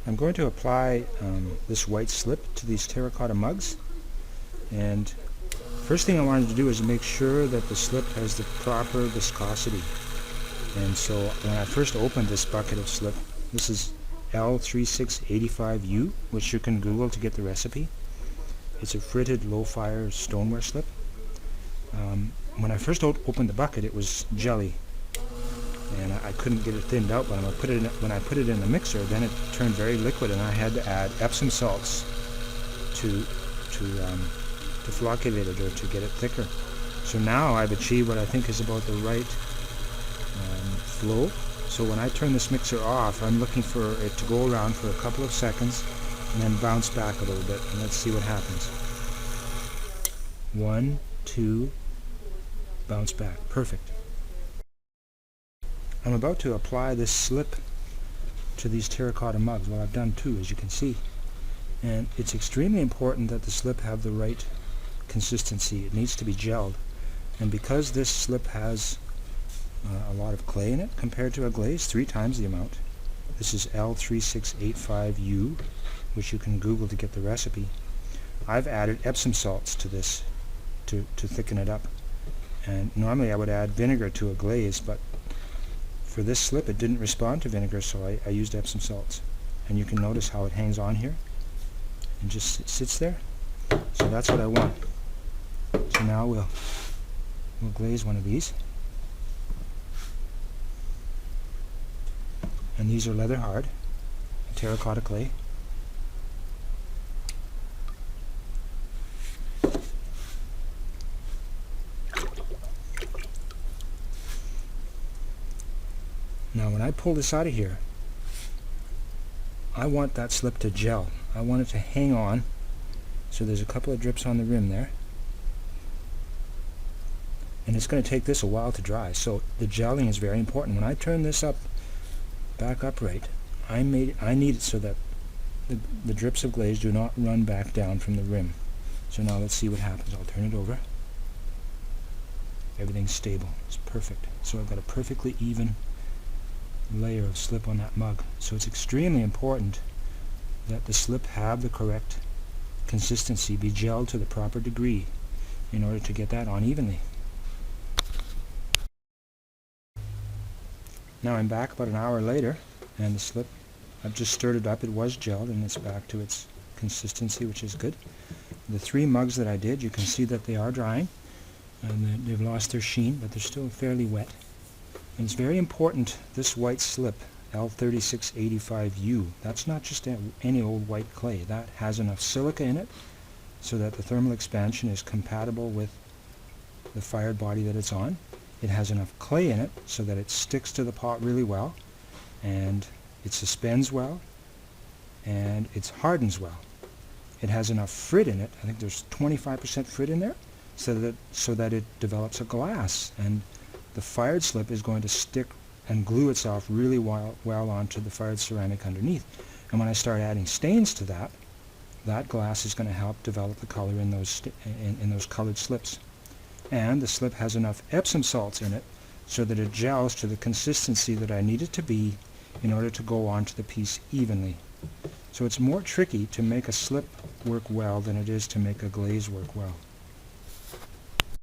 I'm going to apply this white slip to these terracotta mugs, and first thing I wanted to do is make sure that the slip has the proper viscosity. And so when I first opened this bucket of slip, this is L3685U, which you can Google to get the recipe. It's a fritted low-fire stoneware slip. When I first opened the bucket, it was jelly, and I couldn't get it thinned out. But when I put it in the mixer, then it turned very liquid, and I had to add Epsom salts to flocculate it, or to get it thicker. So now I've achieved what I think is about the right flow. So when I turn this mixer off, I'm looking for it to go around for a couple of seconds and then bounce back a little bit, and let's see what happens. 1, 2, bounce back. Perfect. I'm about to apply this slip to these terracotta mugs. Well, I've done two, as you can see. And it's extremely important that the slip have the right consistency. It needs to be gelled. And because this slip has a lot of clay in it compared to a glaze, 3 times the amount. This is L3685U, which you can Google to get the recipe. I've added Epsom salts to this to thicken it up. And normally I would add vinegar to a glaze, but for this slip it didn't respond to vinegar, so I used Epsom salts. And you can notice how it hangs on here and just sits there. So that's what I want. So now we'll glaze one of these. And these are leather hard, terracotta clay. Now when I pull this out of here, I want that slip to gel. I want it to hang on. So there's a couple of drips on the rim there. And it's going to take this a while to dry, so the gelling is very important. When I turn this back upright, I need it so that the drips of glaze do not run back down from the rim. So now let's see what happens. I'll turn it over. Everything's stable. It's perfect. So I've got a perfectly even layer of slip on that mug. So it's extremely important that the slip have the correct consistency, be gelled to the proper degree in order to get that on evenly. Now I'm back about an hour later, and the slip, I've just stirred it up. It was gelled, and it's back to its consistency, which is good. The 3 mugs that I did, you can see that they are drying, and they've lost their sheen, but they're still fairly wet. And it's very important, this white slip, L3685U, that's not just any old white clay. That has enough silica in it so that the thermal expansion is compatible with the fired body that it's on. It has enough clay in it so that it sticks to the pot really well, and it suspends well, and it hardens well. It has enough frit in it. I think there's 25% frit in there, so that it develops a glass, and the fired slip is going to stick and glue itself really well onto the fired ceramic underneath. And when I start adding stains to that glass is going to help develop the color in those colored slips. And the slip has enough Epsom salts in it so that it gels to the consistency that I need it to be in order to go onto the piece evenly. So it's more tricky to make a slip work well than it is to make a glaze work well.